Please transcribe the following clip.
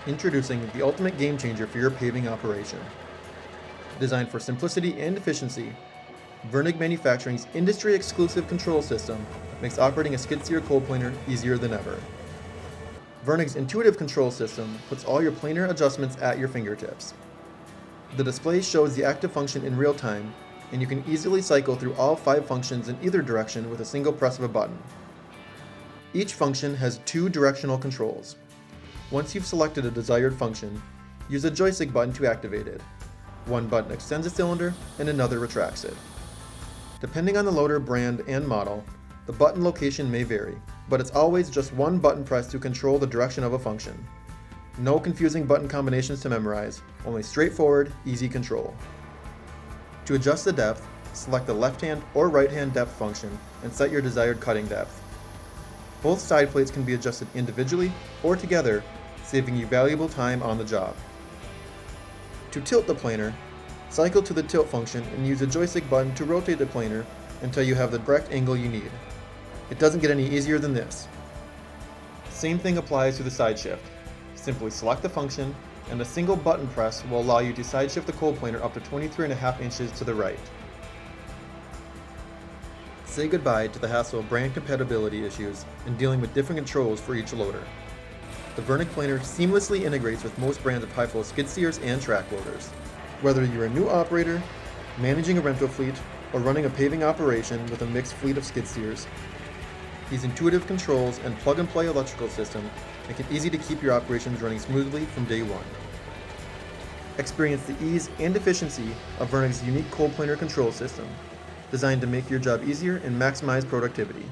Introducing the ultimate game changer for your paving operation. Designed for simplicity and efficiency, Virnig Manufacturing's industry-exclusive control system makes operating a skid steer cold planer easier than ever. Virnig's intuitive control system puts all your planer adjustments at your fingertips. The display shows the active function in real time, and you can easily cycle through all 5 functions in either direction with a single press of a button. Each function has 2 directional controls. Once you've selected a desired function, use a joystick button to activate it. One button extends a cylinder and another retracts it. Depending on the loader brand and model, the button location may vary, but it's always just one button press to control the direction of a function. No confusing button combinations to memorize, only straightforward, easy control. To adjust the depth, select the left hand or right hand depth function and set your desired cutting depth. Both side plates can be adjusted individually or together, saving you valuable time on the job. To tilt the planer, cycle to the tilt function and use a joystick button to rotate the planer until you have the correct angle you need. It doesn't get any easier than this. Same thing applies to the side shift. Simply select the function, and a single button press will allow you to side shift the cold planer up to 23.5 inches to the right. Say goodbye to the hassle of brand compatibility issues and dealing with different controls for each loader. The Virnig planer seamlessly integrates with most brands of high-flow skid steers and track loaders. Whether you're a new operator, managing a rental fleet, or running a paving operation with a mixed fleet of skid steers, these intuitive controls and plug-and-play electrical system make it easy to keep your operations running smoothly from day one. Experience the ease and efficiency of Virnig's unique cold planer control system, designed to make your job easier and maximize productivity.